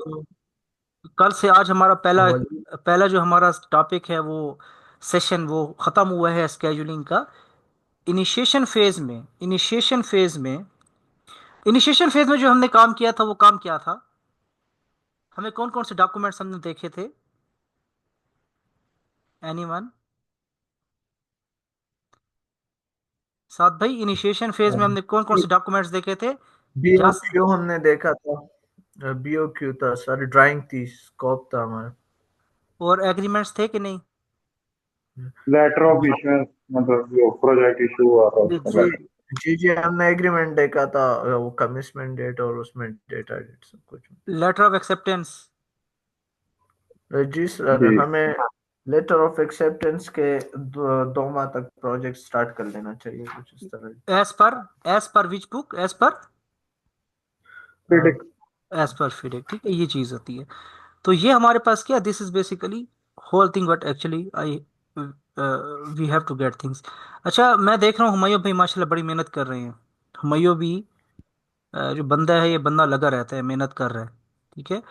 कल से आज हमारा पहला बोलिए। पहला जो हमारा टॉपिक है वो सेशन वो खत्म हुआ है स्केजुलिंग का। इनिशिएशन फेज में जो हमने काम किया था वो काम क्या था? हमें कौन कौन से डॉक्यूमेंट्स हमने देखे थे? एनीवन? साथ भाई, इनिशिएशन फेज में हमने कौन कौन से डॉक्यूमेंट्स देखे थे? बीओ जहाँ से क्यू हमने देखा था, बीओ क्यू था सर, ड्राइंग थी, स्कोप था हमारा। और एग्रीमेंट्स थे कि नहीं? लेटर ऑफ इश्यूएंस, मतलब जो प्रोजेक्ट इशू हुआ था जी उसका जी लेटर। जी जी, हमने एग्रीमेंट देखा था, वो कमिटमेंट डेट और उसमें डेटा डेट सब कुछ। Letter of acceptance? जी सर, जी। हमें लेटर ऑफ एक्सेप्टेंस के 2 माह तक प्रोजेक्ट स्टार्ट कर लेना चाहिए, कुछ इस तरह। As per as per which book? As per फिर एज पर फीडक, ठीक है, ये चीज होती है। तो ये हमारे पास क्या, this is basically whole thing what actually I we have to get things. अच्छा, मैं देख रहा हूँ हुमायूं भाई माशाल्लाह बड़ी मेहनत कर रहे हैं। हुमायूं भी जो बंदा है, ये बंदा लगा रहता है, मेहनत कर रहा है, ठीक है।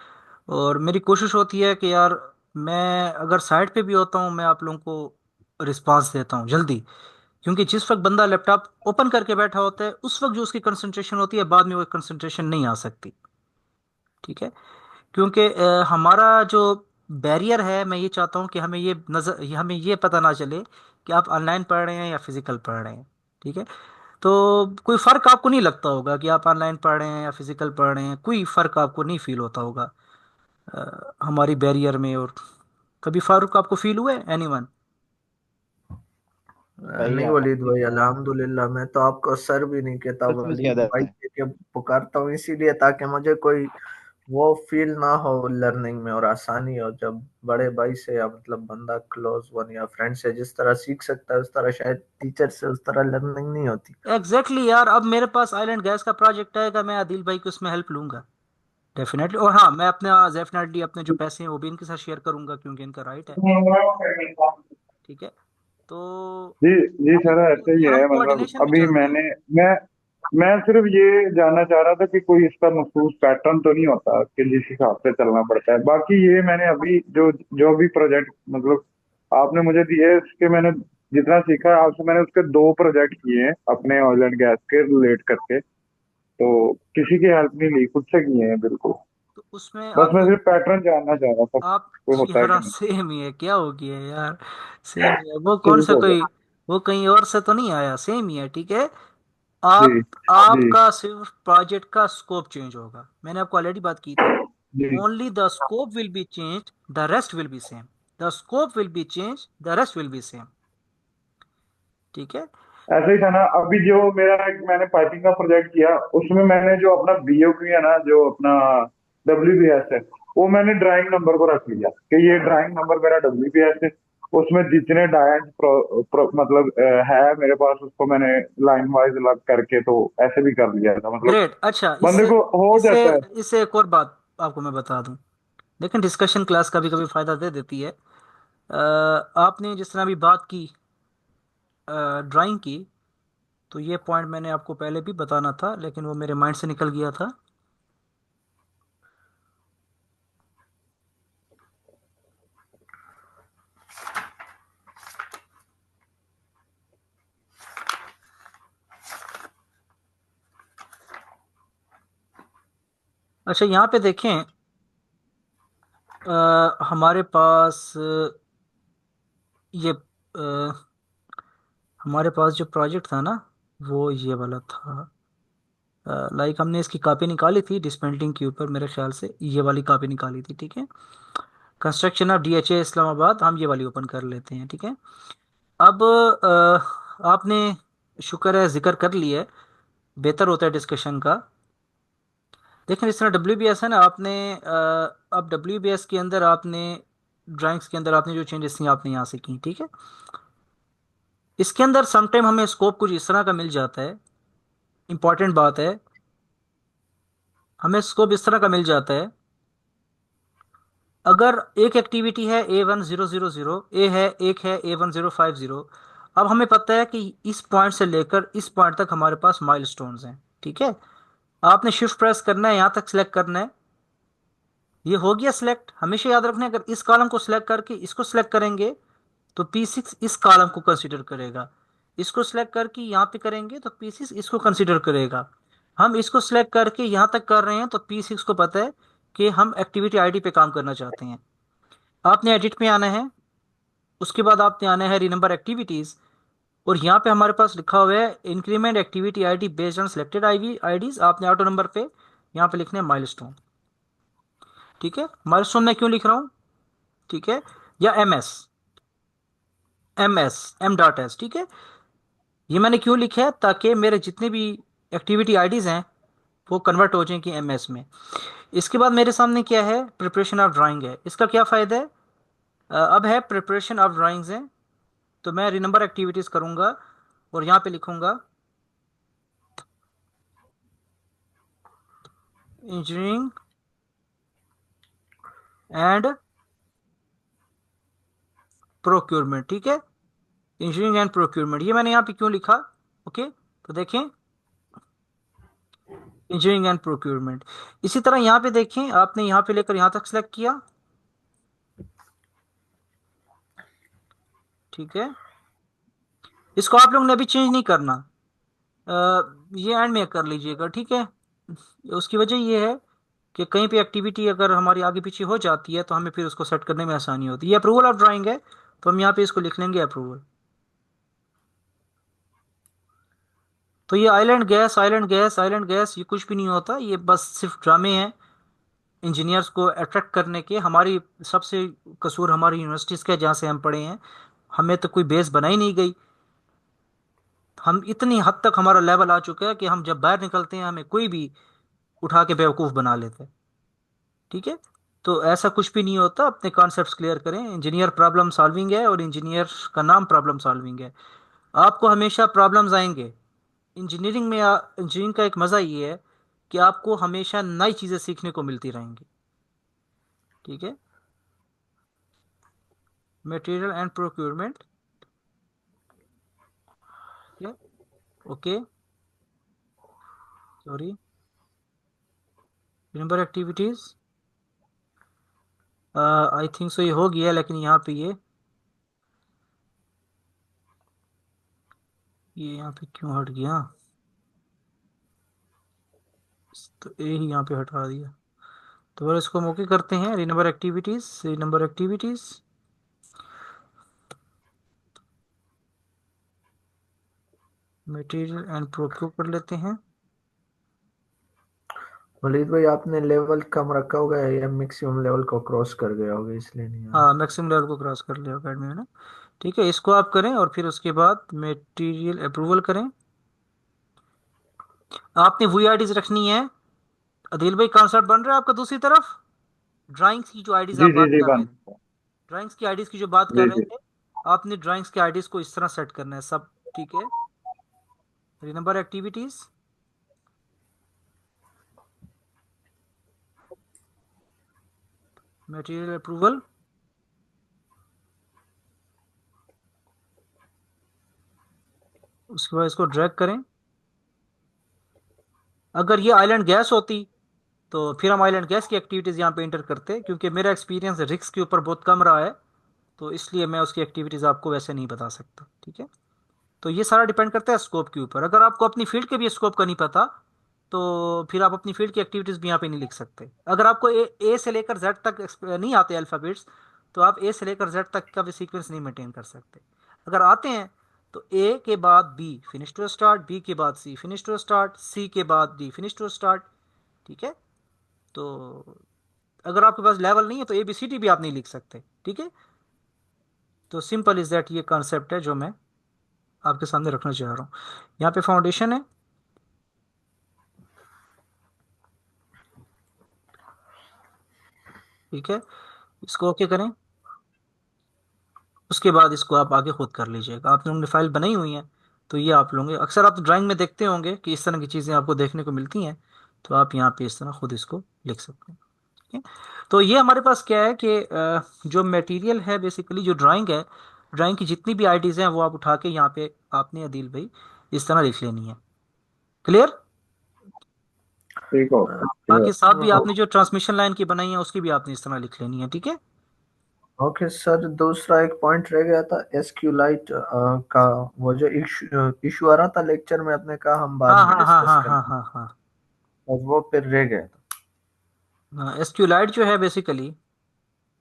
और मेरी कोशिश होती है कि यार, मैं अगर साइड पे भी होता हूँ, मैं आप लोगों को रिस्पांस देता हूँ जल्दी। क्योंकि जिस वक्त बंदा लैपटॉप ओपन करके बैठा होता है, उस वक्त जो उसकी कंसंट्रेशन होती है, बाद में वो कंसंट्रेशन नहीं आ सकती, ठीक है। क्योंकि हमारा जो बैरियर है, मैं ये चाहता हूँ कि हमें ये पता ना चले कि आप ऑनलाइन पढ़ रहे हैं या फिजिकल पढ़ रहे हैं, ठीक है। तो कोई फर्क आपको नहीं लगता होगा कि आप ऑनलाइन पढ़ रहे हैं या फिजिकल पढ़ रहे हैं, कोई फर्क आपको नहीं फील होता होगा हमारी बैरियर में। और कभी फारूक आपको फील हुआ है? एनीवन? सही नहीं है वलीद आपकी भाई, तो। अल्हम्दुलिल्लाह, मैं तो आपको सर भी नहीं कहता, सचमुच वलीद याद भाई है। कह के पुकारता हूँ, इसीलिए ताकि मुझे कोई वो फील ना हो लर्निंग में, और आसानी हो। जब बड़े भाई से, या मतलब बंदा क्लोज वन या फ्रेंड से जिस तरह सीख सकता है, उस तरह शायद टीचर से उस तरह लर्निंग नहीं होती। एग्जैक्टली यार, अब मेरे पास आइलैंड गैस का प्रोजेक्ट आएगा, मैं आदिल भाई की उसमें हेल्प लूंगा डेफिनेटली। और हाँ, मैं अपने डेफिनेटली अपने जो पैसे हैं वो भी इनके साथ शेयर करूंगा, क्योंकि इनका राइट है, ठीक है। तो जी। जी ये सर, ऐसे ही ये हम है। मतलब कोऑर्डिनेशन में अभी चलते हैं। मैं सिर्फ ये जानना चाह रहा था कि कोई इसका मखसूस पैटर्न तो नहीं होता कि जिस हिसाब से चलना पड़ता है। बाकी ये मैंने अभी जो जो भी प्रोजेक्ट मतलब आपने मुझे दिए, इसके मैंने जितना सीखा है आपसे, मैंने उसके 2 प्रोजेक्ट किए हैं अपने ऑयल एंड गैस के रिलेट करके। तो किसी की हेल्प नहीं ली, खुद से किए हैं बिल्कुल। तो उसमें बस मैं आपने सिर्फ पैटर्न जानना चाह रहा था, आप कोई होता है यार कि नहीं। सेम ही है, क्या हो गया यार? सेम ही है, वो कौन सा बिल्कुल। कोई, वो कहीं और से तो नहीं आया, सेम ही है, ठीक है। जी। आप जी। आपका सिर्फ प्रोजेक्ट का स्कोप चेंज होगा, मैंने आपको ऑलरेडी बात की थी। जी। Only the scope will be change, the rest will be same. The scope will be change, the rest will be same, ठीक है। ऐसा ही था ना, अभी जो मैंने पाइपिंग का प्रोजेक्ट किया, उसमें मैंने जो अपना बीओ किया ना, जो अपना WBS है, वो मैंने ड्राइंग नंबर को रख लिया कि ये ड्राइंग नंबर मेरा WBS है। उसमें जितने डायट मतलब है मेरे पास, उसको मैंने लाइन वाइज अलग करके तो ऐसे भी कर लिया था। मतलब ग्रेट। अच्छा, बंदे इससे को हो इससे जाता है। इससे एक और बात आपको मैं बता दूं। लेकिन डिस्कशन क्लास कभी कभी फायदा दे देती है। आपने जिस तरह अभी बात की ड्राइंग की, तो ये पॉइंट मैंने आपको पहले भी बताना था, लेकिन वो मेरे माइंड से निकल गया था। अच्छा, यहाँ पे देखें, हमारे पास ये हमारे पास जो प्रोजेक्ट था ना, वो ये वाला था। लाइक हमने इसकी कॉपी निकाली थी डिसमेंटलिंग के ऊपर, मेरे ख्याल से ये वाली कॉपी निकाली थी, ठीक है। कंस्ट्रक्शन ऑफ DHA इस्लामाबाद, हम ये वाली ओपन कर लेते हैं, ठीक है। अब आपने शुक्र है जिक्र कर लिया है, बेहतर होता है डिस्कशन का। लेकिन इस तरह WBS है ना, आपने अब WBS के अंदर आपने ड्राइंग्स के अंदर आपने जो चेंजेस थी आपने यहाँ से की, ठीक है। इसके अंदर समटाइम हमें स्कोप कुछ इस तरह का मिल जाता है। इंपॉर्टेंट बात है, हमें स्कोप इस तरह का मिल जाता है। अगर एक एक्टिविटी है A1000, एक है A1050। अब हमें पता है कि इस पॉइंट से लेकर इस पॉइंट तक हमारे पास माइलस्टोन्स हैं, ठीक है। आपने शिफ्ट प्रेस करना है, यहाँ तक सिलेक्ट करना है। ये हो गया सिलेक्ट। हमेशा याद रखना, अगर इस कॉलम को सिलेक्ट करके इसको सिलेक्ट करेंगे तो P6 इस कॉलम को कंसीडर करेगा। इसको सिलेक्ट करके यहाँ पे करेंगे तो P6 इसको कंसीडर करेगा। हम इसको सिलेक्ट करके यहाँ तक कर रहे हैं तो P6 को पता है कि हम एक्टिविटी आईडी पे काम करना चाहते हैं। आपने एडिट में आना है, उसके बाद आपने आना है रिनंबर एक्टिविटीज, और यहाँ पे हमारे पास लिखा हुआ है increment activity ID based on selected IDs. आपने ऑटो नंबर पे यहाँ पे लिखना है माइलस्टोन। ठीक है, माइलस्टोन मैं क्यों लिख रहा हूँ, ठीक है, या एम डॉट एस, ठीक है। ये मैंने क्यों लिखा है, ताकि मेरे जितने भी एक्टिविटी आईडीज हैं वो कन्वर्ट हो जाएं कि एमएस में। इसके बाद मेरे सामने क्या है, प्रिपरेशन ऑफ ड्राइंग है। इसका क्या फ़ायदा है, अब है प्रिपरेशन ऑफ ड्राइंग्स है, तो मैं रिनंबर एक्टिविटीज़ करूँगा और यहाँ पे लिखूँगा इंजीनियरिंग एंड प्रोक्योरमेंट। ठीक है, इंजीनियरिंग एंड प्रोक्योरमेंट, ये मैंने यहाँ पे क्यों लिखा, ओके। तो देखें इंजीनियरिंग एंड प्रोक्योरमेंट। इसी तरह यहाँ पे देखें, आपने यहाँ पे लेकर यहाँ तक सेलेक्ट किया, ठीक है। इसको आप लोगों ने अभी चेंज नहीं करना, ये एंड में कर लीजिएगा, ठीक है। उसकी वजह ये है कि कहीं पे एक्टिविटी अगर हमारी आगे पीछे हो जाती है तो हमें फिर उसको सेट करने में आसानी होती है। ये अप्रूवल ऑफ ड्राइंग है, तो हम यहाँ पे इसको लिख लेंगे अप्रूवल। तो ये आइलैंड गैस ये कुछ भी नहीं होता, ये बस सिर्फ ड्रामे हैं इंजीनियर्स को अट्रैक्ट करने के। हमारी सबसे कसूर हमारी यूनिवर्सिटीज़ का, जहाँ से हम पढ़े हैं, हमें तो कोई बेस बनाई नहीं गई। हम इतनी हद तक हमारा लेवल आ चुका है कि हम जब बाहर निकलते हैं हमें कोई भी उठा के बेवकूफ़ बना लेता है, ठीक है। तो ऐसा कुछ भी नहीं होता, अपने कॉन्सेप्ट्स क्लियर करें। इंजीनियर प्रॉब्लम सॉल्विंग है और इंजीनियर का नाम प्रॉब्लम सॉल्विंग है। आपको हमेशा प्रॉब्लम्स आएंगे इंजीनियरिंग में। इंजीनियरिंग का एक मज़ा ये है कि आपको हमेशा नई चीज़ें सीखने को मिलती रहेंगी, ठीक है। Material and procurement, okay, sorry, remember activities, I think so ये हो गया, लेकिन यहाँ पे ये यहाँ पे क्यों हट गया, तो ए ही यहाँ पे हटा दिया। तो बस इसको हम ओके करते हैं, रिनंबर एक्टिविटीज मटेरियल एंड प्रोक्योर कर लेते हैं। वलीद भाई, आपने लेवल कम रखा होगा या मैक्सिमम लेवल को क्रॉस कर गया होगा, इसलिए नहीं आ रहा। हाँ, मैक्सिमम लेवल को क्रॉस कर लिया अकेडमी में ना। ठीक है, इसको आप करें और फिर उसके बाद मटेरियल अप्रूवल करें। आपने वही आईडीज रखनी है। अदिल भाई, कॉन्सेप्ट बन रहा है आपका दूसरी तरफ। ड्राइंग्स की जो आईडीज जी आप जी बात जी कर रहे बन। थे, ड्राइंग्स की आईडीज की जो बात कर जी रहे जी थे, आपने ड्राइंग्स की आईडीज को इस तरह सेट करना है सब, ठीक है। रिनंबर एक्टिविटीज, मटेरियल अप्रूवल, उसके बाद इसको ड्रैग करें। अगर ये आइलैंड गैस होती तो फिर हम आइलैंड गैस की एक्टिविटीज़ यहाँ पे इंटर करते, क्योंकि मेरा एक्सपीरियंस रिक्स के ऊपर बहुत कम रहा है, तो इसलिए मैं उसकी एक्टिविटीज़ आपको वैसे नहीं बता सकता, ठीक है। तो ये सारा डिपेंड करता है स्कोप के ऊपर। अगर आपको अपनी फील्ड के भी स्कोप का नहीं पता तो फिर आप अपनी फील्ड की एक्टिविटीज़ भी यहाँ पे नहीं लिख सकते। अगर आपको ए से लेकर जेड तक नहीं आते अल्फ़ाबेट्स, तो आप ए से लेकर जेड तक का भी सीक्वेंस नहीं मेंटेन कर सकते। अगर आते हैं तो ए के बाद B finish to start, B के बाद C finish to start, C के बाद डी फिनिश टू स्टार्ट, ठीक है। तो अगर आपके पास लेवल नहीं है तो ए बी सी डी भी आप नहीं लिख सकते, ठीक है। तो सिंपल इज दैट, ये कॉन्सेप्ट है जो मैं आपके सामने रखना चाह रहा हूँ। यहाँ पे फाउंडेशन है, ठीक है। इसको ओके करें, उसके बाद इसको आप आगे खुद कर लीजिएगा। आप लोगों ने फाइल बनाई हुई है, तो ये आप लोग अक्सर आप ड्राइंग में देखते होंगे कि इस तरह की चीज़ें आपको देखने को मिलती हैं, तो आप यहाँ पे इस तरह खुद इसको लिख सकते हैं, ठीक है। तो ये हमारे पास क्या है कि जो मटेरियल है, बेसिकली जो ड्राइंग है, ड्राइंग की जितनी भी आईडीज़ हैं वो आप उठा के यहाँ पे आपने अदील भाई इस तरह लिख लेनी है। क्लियर। ठीक होगा, ठीक बाकी साथ भी होगा। आपने जो ट्रांसमिशन लाइन की बनाई है उसकी भी आपने इस तरह लिख लेनी है, ठीक है। ओके सर, दूसरा एक पॉइंट रह गया था एसक्यूलाइट का। वो जो इशू इशू आ रहा था लेक्चर में, अपने कहा हम बाद हाँ में हाँ हाँ डिस्कस हाँ हाँ करेंगे, हाँ हाँ। और वो फिर रह गया था। एसक्यूलाइट जो है बेसिकली,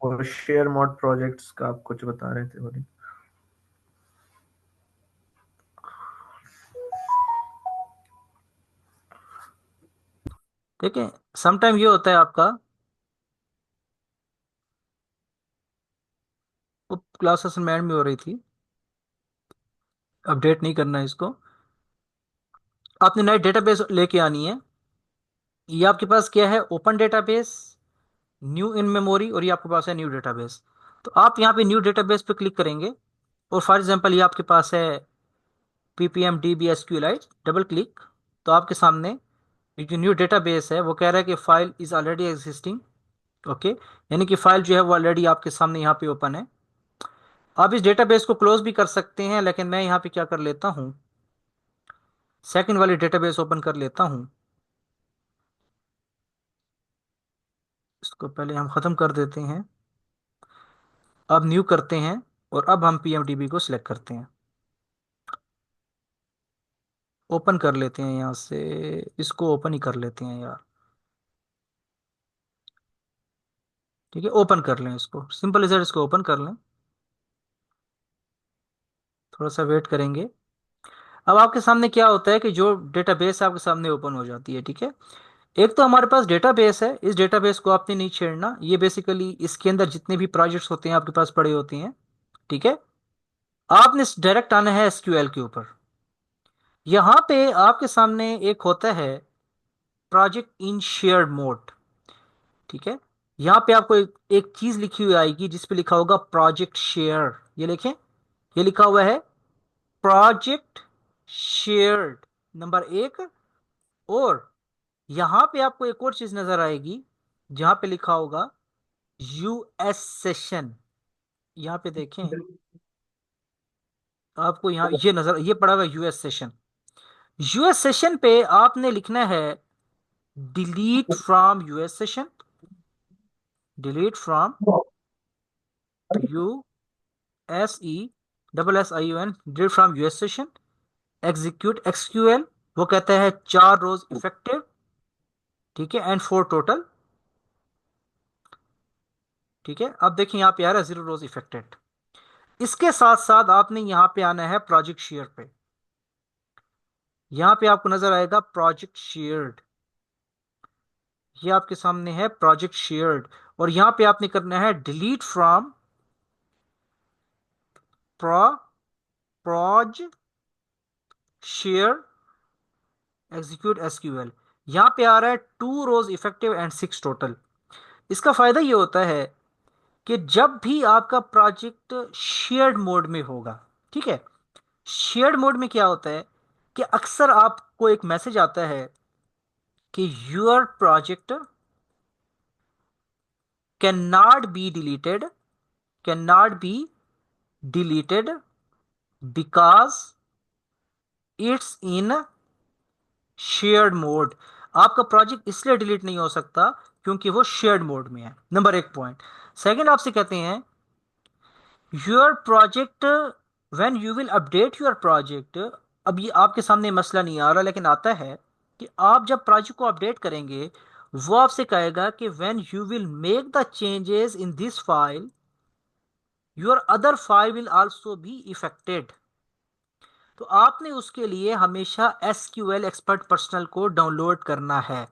वो शेयर मोड प्रोजेक्ट्स का आप कुछ बता रहे थे बोलिए। ठीक है, समटाइम ये होता है आपका, वो क्लास असाइनमेंट में हो रही थी, अपडेट नहीं करना है इसको। आपने नई डेटाबेस लेके आनी है। ये आपके पास क्या है, open database, new in memory, और ये आपके पास है न्यू डेटाबेस। तो आप यहाँ पे न्यू डेटाबेस पे क्लिक करेंगे, और फॉर एग्जांपल ये आपके पास है ppm db sqlite, double click, तो आपके सामने ये जो न्यू डेटाबेस है वो कह रहा है कि file is already existing. Okay, यानी कि फाइल जो है वो ऑलरेडी आपके सामने यहाँ पे ओपन है। आप इस डेटाबेस को क्लोज भी कर सकते हैं, लेकिन मैं यहाँ पे क्या कर लेता हूँ, सेकंड वाली डेटाबेस ओपन कर लेता हूँ। इसको पहले हम खत्म कर देते हैं, अब न्यू करते हैं, और अब हम pmdb को सिलेक्ट करते हैं, ओपन कर लेते हैं यहाँ से। इसको ओपन ही कर लेते हैं यार, ठीक है, ओपन कर लें इसको, सिंपल इधर इसको ओपन कर लें। थोड़ा सा वेट करेंगे। अब आपके सामने क्या होता है कि जो डेटाबेस आपके सामने ओपन हो जाती है, ठीक है। एक तो हमारे पास डेटाबेस है, इस डेटाबेस को आपने नहीं छेड़ना, ये बेसिकली इसके अंदर जितने भी प्रोजेक्ट्स होते हैं आपके पास पड़े होते हैं, ठीक है। आपने डायरेक्ट आना है एसक्यूएल के ऊपर। यहां पे आपके सामने एक होता है प्रोजेक्ट इन शेयर्ड मोड, ठीक है। यहां पे आपको एक चीज लिखी हुई आएगी जिस पे लिखा होगा प्रोजेक्ट शेयर, ये लिखें, ये लिखा हुआ है प्रोजेक्ट शेयर्ड, नंबर एक। और यहां पे आपको एक और चीज नजर आएगी जहां पे लिखा होगा यूएस सेशन, यहां पे देखें, आपको यहां ये नजर, ये पड़ा हुआ यूएस सेशन। यूएस सेशन पे आपने लिखना है delete from US session, delete from, U S E double S I U N, delete from US session, execute SQL, वो कहता है 4 रोज इफेक्टिव, ठीक है, एंड 4 टोटल, ठीक है। अब देखिए यहाँ पे आ रहा है 0 रोज इफेक्टेड। इसके साथ साथ आपने यहां पे आना है प्रोजेक्ट शेयर पे। यहां पे आपको नजर आएगा प्रोजेक्ट शेयर्ड, ये आपके सामने है प्रोजेक्ट शेयर्ड। और यहां पे आपने करना है delete from pro pros share execute SQL. यहां पे आ रहा है 2 रोज इफेक्टिव एंड 6 टोटल। इसका फायदा ये होता है कि जब भी आपका प्रोजेक्ट शेयर्ड मोड में होगा, ठीक है, शेयर्ड मोड में क्या होता है कि अक्सर आपको एक मैसेज आता है कि your project can not be deleted, can not be deleted because it's in shared mode. आपका प्रोजेक्ट इसलिए डिलीट नहीं हो सकता क्योंकि वो शेयर्ड मोड में है, नंबर एक पॉइंट। सेकंड आपसे कहते हैं your project when you will update your project. अब ये आपके सामने मसला नहीं आ रहा, लेकिन आता है कि आप जब प्रोजेक्ट को अपडेट करेंगे, वो आपसे कहेगा कि when you will make the changes in this file, your other file will also be affected. तो आपने उसके लिए हमेशा एसक्यूएल एक्सपर्ट पर्सनल को डाउनलोड करना है।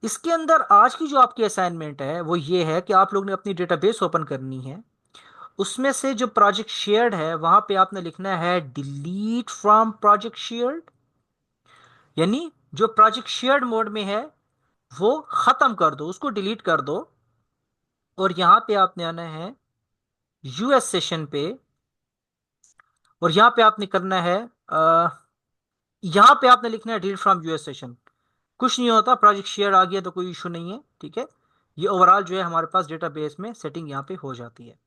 इसके अंदर आज की जो आपकी असाइनमेंट है वो ये है कि आप लोग ने अपनी डेटाबेस ओपन करनी है, उसमें से जो प्रोजेक्ट शेयर्ड है वहां पे आपने लिखना है डिलीट फ्रॉम प्रोजेक्ट शेयर्ड, यानी जो प्रोजेक्ट शेयर्ड मोड में है वो खत्म कर दो, उसको डिलीट कर दो। और यहां पे आपने आना है यूएस सेशन पे, और यहां पे आपने करना है यहां पे आपने लिखना है डिलीट फ्रॉम यूएस सेशन। कुछ नहीं होता, प्रोजेक्ट शेयर आ गया तो कोई इशू नहीं है, ठीक है। ये ओवरऑल जो है हमारे पास डेटाबेस में सेटिंग यहाँ पे हो जाती है।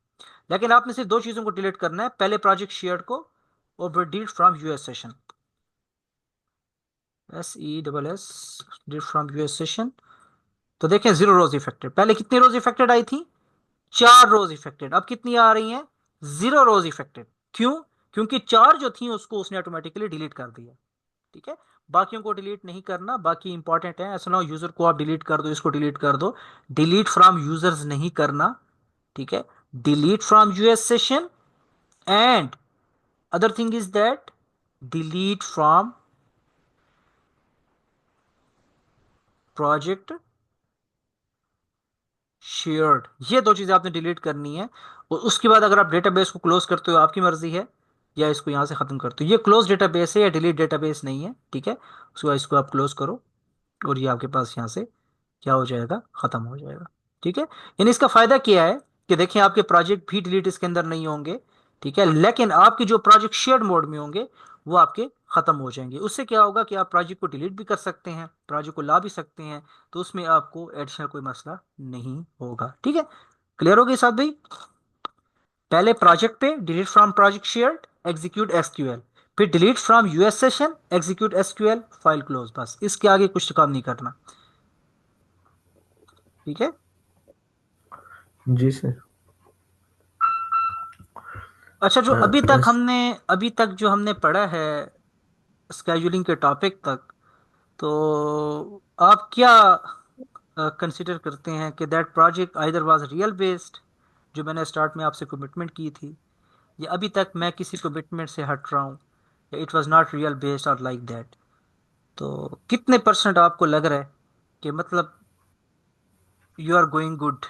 लेकिन आपने सिर्फ 2 चीजों को डिलीट करना है, पहले प्रोजेक्ट शेयर को, और फिर delete from US session. SESS delete from US session. तो देखें 0 रोज इफेक्टेड, पहले कितनी रोज इफेक्टेड आई थी? 4 रोज इफेक्टेड। अब कितनी आ रही हैं? 0 रोज इफेक्टेड। क्यों? क्योंकि 4 जो थी उसको उसने ऑटोमेटिकली डिलीट कर दिया। ठीक है, बाकियों को डिलीट नहीं करना, बाकी इंपॉर्टेंट है। ऐसा ना हो यूजर को आप डिलीट कर दो, इसको डिलीट कर दो। डिलीट फ्रॉम यूजर्स नहीं करना। ठीक है, delete from US session. And other thing is that delete from project shared. ये दो चीजें आपने डिलीट करनी है। और उसके बाद अगर आप डेटाबेस को क्लोज करते हो आपकी मर्जी है, या इसको यहां से खत्म करते हो। ये क्लोज डेटाबेस है या डिलीट डेटाबेस नहीं है। ठीक है, उसके बाद इसको आप क्लोज करो और ये आपके पास यहां से क्या हो जाएगा? खत्म हो जाएगा। ठीक है, यानी इसका फायदा क्या है कि देखिए आपके प्रोजेक्ट भी डिलीट इसके अंदर नहीं होंगे। ठीक है, लेकिन आपके जो प्रोजेक्ट शेयर्ड मोड में होंगे वो आपके खत्म हो जाएंगे। उससे क्या होगा कि आप प्रोजेक्ट को डिलीट भी कर सकते हैं, प्रोजेक्ट को ला भी सकते हैं। तो उसमें आपको एडिशनल कोई मसला नहीं होगा। ठीक है, क्लियर हो गई साथ भाई? पहले प्रोजेक्ट पे delete from project shared, execute SQL. फिर delete from US session, execute SQL, file close. बस इसके आगे कुछ काम नहीं करना। ठीक है। जी सर। अच्छा, जो अभी तक बस। हमने अभी तक जो हमने पढ़ा है स्केजुलिंग के टॉपिक तक, तो आप क्या कंसिडर करते हैं कि that project either was real based, जो मैंने स्टार्ट में आपसे कमिटमेंट की थी, या अभी तक मैं किसी कमिटमेंट से हट रहा हूँ, या it was not real based और लाइक दैट? तो कितने परसेंट आपको लग रहा है कि मतलब you are going good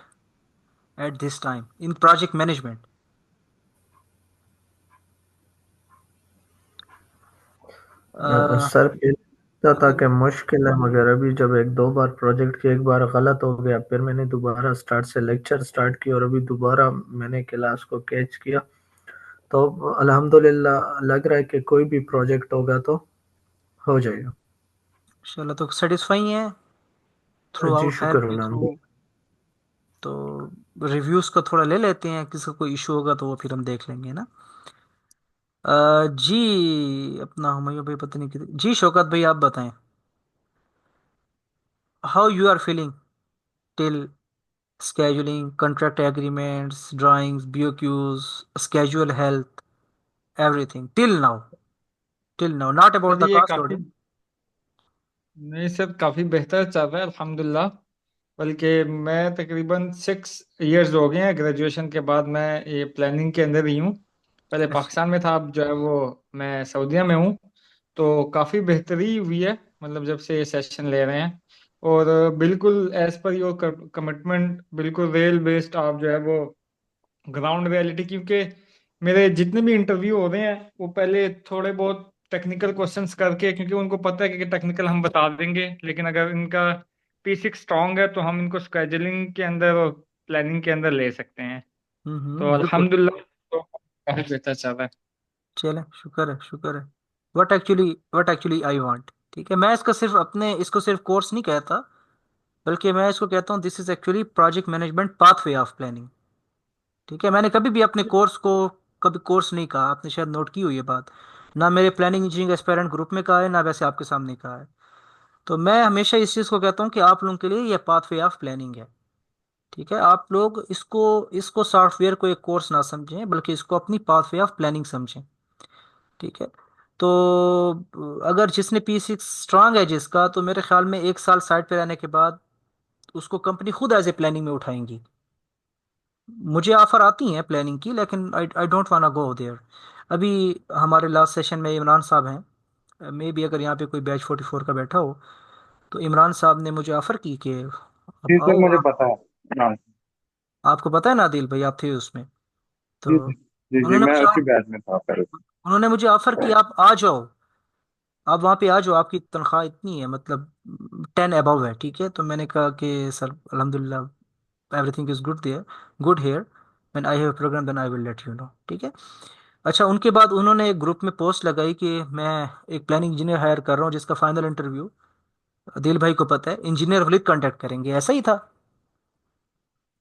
at this time in project management? Sir ये लगता था कि मुश्किल है, मगर अभी जब एक दो बार प्रोजेक्ट की एक बार गलत हो गया, फिर मैंने दोबारा स्टार्ट से लेक्चर स्टार्ट किया और अभी दोबारा मैंने क्लास को कैच किया। तो अल्हम्दुलिल्लाह लग रहा है कि कोई भी प्रोजेक्ट होगा तो हो जाएगा। चलो, तो सेटिस्फाई है थ्रू जी आउट शुक्र के थ्रू? अल्हम्दुलिल्लाह। तो रिव्यूज का थोड़ा ले लेते हैं, किसी को कोई इशू होगा तो वो फिर हम देख लेंगे ना। जी अपना हुमायूं भाई पता नहीं कितने जी, शौकत भाई आप बताएं, how you are feeling till scheduling, contract agreements, drawings, BOQs, schedule health, everything till now, not about sir the ये cost काफी, loading. नहीं सर काफी बेहतर चल रहा है अल्हम्दुलिल्लाह। बल्कि मैं तकरीबन 6 इयर्स हो गए हैं ग्रेजुएशन के बाद मैं ये प्लानिंग के अंदर ही हूँ। पहले अच्छा। पाकिस्तान में था, अब जो है वो मैं सऊदीया में हूँ। तो काफी बेहतरी हुई है, मतलब जब से ये सेशन ले रहे हैं। और बिल्कुल एज पर योर कमिटमेंट, बिल्कुल रियल बेस्ड आप जो है वो ग्राउंड रियलिटी। क्योंकि मेरे जितने भी इंटरव्यू हो रहे हैं वो पहले थोड़े बहुत टेक्निकल क्वेश्चंस करके, क्योंकि उनको पता है कि टेक्निकल हम बता देंगे, लेकिन अगर इनका P6 स्ट्रांग है तो हम इनको स्केजुलिंग के अंदर और प्लानिंग के अंदर ले सकते हैं। तो बिल्कुल। अल्हम्दुलिल्लाह तो काफी बेहतर चल रहा है। चले, शुक्र है शुक्र है। What actually I want. ठीक है, मैं इसका सिर्फ अपने इसको सिर्फ कोर्स नहीं कहता, बल्कि मैं इसको कहता हूँ this is actually project management pathway of planning. ठीक है, मैंने कभी भी अपने कोर्स को कभी कोर्स नहीं कहा, आपने शायद नोट की हुई है बात। ना मेरे प्लानिंग इंजीनियरिंग एस्पायरेंट ग्रुप में कहा है, ना वैसे आपके सामने कहा है। तो मैं हमेशा इस चीज़ को कहता हूँ कि आप लोगों के लिए ये पाथवे ऑफ प्लानिंग है। ठीक है, आप लोग इसको इसको सॉफ्टवेयर को एक कोर्स ना समझें, बल्कि इसको अपनी पाथवे ऑफ प्लानिंग समझें। ठीक है, तो अगर जिसने P6 स्ट्रांग है जिसका, तो मेरे ख्याल में 1 साल साइड पे रहने के बाद उसको कंपनी खुद एज ए प्लानिंग में उठाएंगी। मुझे ऑफर आती हैं प्लानिंग की, लेकिन आई आई डोंट वाना गो देयर। अभी हमारे लास्ट सेशन में इमरान साहब हैं, मे भी अगर यहाँ पे कोई बैच 44 का बैठा हो, तो इमरान साहब ने मुझे ऑफर की कि जी अब सर, आओ मुझे आप। पता है। हाँ। आपको पता है ना आदिल भाई, आप थे उसमें। तो जी जी। जी जी, उन्होंने मैं मुझे उसी बैच में था पहले। उन्होंने मुझे ऑफर किया आप आ जाओ, आप वहाँ पे आ जाओ, आपकी तनख्वाह इतनी है, मतलब 10 अबव है। ठीक है, तो मैंने कहा कि सर अल्हम्दुलिल्लाह everything is good there, good here, when I have program then I will let you know. ठीक है। अच्छा, उनके बाद उन्होंने एक ग्रुप में पोस्ट लगाई कि मैं एक प्लानिंग इंजीनियर हायर कर रहा हूँ जिसका फाइनल इंटरव्यू दिल भाई को पता है, इंजीनियर विद कांटेक्ट करेंगे। ऐसा ही था।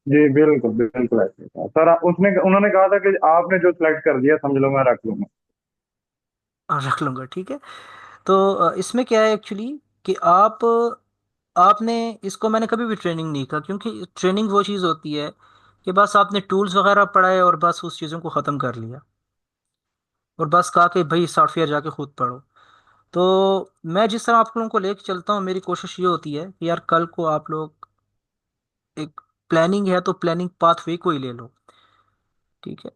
जी बिल्कुल बिल्कुल ऐसे ही था सर। उसने उन्होंने कहा था कि आपने जो सिलेक्ट कर दिया समझ लो मैं रख लूंगा। और रख लूंगा। ठीक है, तो इसमें क्या है एक्चुअली कि आपने इसको, मैंने कभी भी ट्रेनिंग नहीं कहा, क्योंकि ट्रेनिंग वो चीज़ होती है कि बस आपने टूल्स वगैरह पढ़ाए और बस उस चीज़ों को ख़त्म कर लिया और बस कहा कि भाई सॉफ्टवेयर जाके खुद पढ़ो। तो मैं जिस तरह आप लोगों को लेके चलता हूँ, मेरी कोशिश ये होती है कि यार कल को आप लोग एक प्लानिंग है तो प्लानिंग पाथवे को ही ले लो, ठीक है।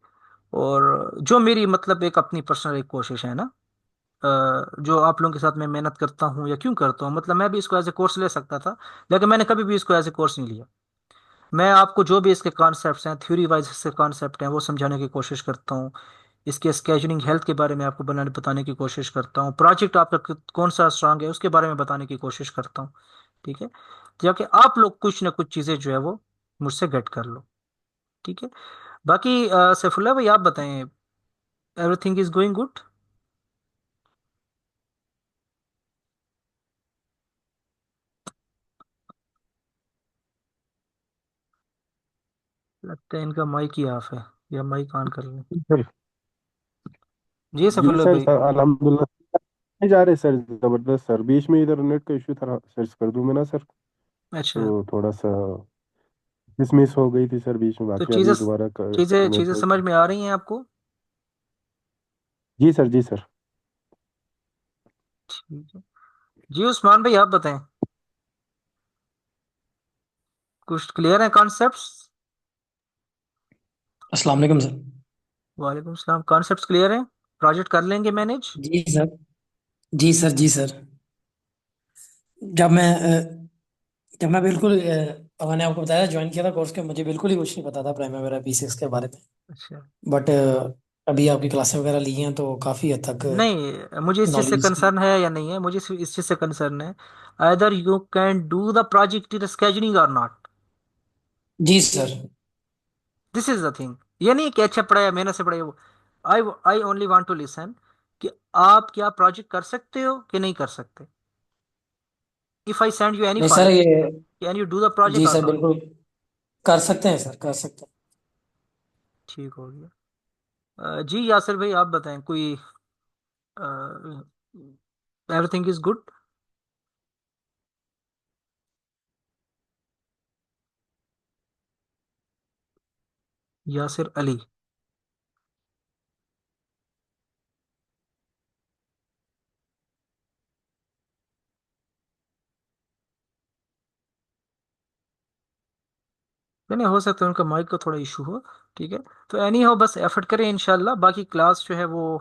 और जो मेरी मतलब एक अपनी पर्सनल एक कोशिश है ना, जो आप लोगों के साथ मैं मेहनत करता हूँ या क्यों करता हूँ, मतलब मैं भी इसको एज ए कोर्स ले सकता था, लेकिन मैंने कभी भी इसको एज ए कोर्स नहीं लिया। मैं आपको जो भी इसके कॉन्सेप्ट्स हैं, थ्योरी वाइज इसके कॉन्सेप्ट हैं, वो समझाने की कोशिश करता हूँ। इसके स्केजुलिंग हेल्थ के बारे में आपको बताने की कोशिश करता हूँ। प्रोजेक्ट आपका कौन सा स्ट्रांग है उसके बारे में बताने की कोशिश करता हूँ, ठीक है। ताकि आप लोग कुछ ना कुछ चीज़ें जो है वो मुझसे गेट कर लो, ठीक है। बाकी सैफुल्लाह भाई आप बताएं, एवरीथिंग इज गोइंग गुड? लगता है इनका माइक ही ऑफ है, या माइक ऑन कर लें। सर। जी जी सैफुल्लाह सर, भाई। सर अल्हम्दुलिल्लाह। नहीं जा रहे सर, जबरदस्त सर। बीच में इधर नेट का इशू था, सर्च कर दूं मैं ना सर, अच्छा, तो थोड़ा सा डिसमिस हो गई थी सर बीच में, तो बाकी चीज़ें अभी दोबारा चीज़ें नेट चीज़ें हो। समझ में आ रही हैं आपको? जी सर, जी सर। ठीक है। जी उस्मान भाई आप बताएं, कुछ क्लियर है कॉन्सेप्ट्स? अस्सलाम वालेकुम सर। वालेकुम सलाम। कॉन्सेप्ट्स क्लियर हैं? प्रोजेक्ट कर लेंगे मैनेज? जी सर। जी सर। जी सर। जब मैं जब मैं बिल्कुल मैंने आपको बताया ज्वाइन किया था कोर्स के, मुझे बिल्कुल ही कुछ नहीं पता था प्राइमरी P6 के बारे में। अच्छा। बट अभी आपकी क्लासें वगैरह ली हैं तो काफ़ी हद तक नहीं, मुझे इस चीज़ से नॉलेज। कंसर्न है या नहीं है, मुझे सिर्फ इस चीज़ से कंसर्न है, either you can do the project in scheduling और नॉट। जी sir. This is the thing. ये नहीं कि अच्छा पढ़ाया मेहनत से पढ़ाया वो। I I only want to listen कि आप क्या प्रोजेक्ट कर सकते हो कि नहीं कर सकते। If I send you any नहीं सर, फाइल, ये can you do the project जी और सर नॉट? बिल्कुल कर सकते हैं सर, कर सकते हैं। ठीक हो गया। जी यासिर भाई आप बताएं, कोई everything is good? Yasir Ali. नहीं नहीं, हो सकता है उनका माइक का थोड़ा इशू हो, ठीक है। तो एनी हो, बस एफर्ट करें इंशाल्लाह। बाकी क्लास जो है वो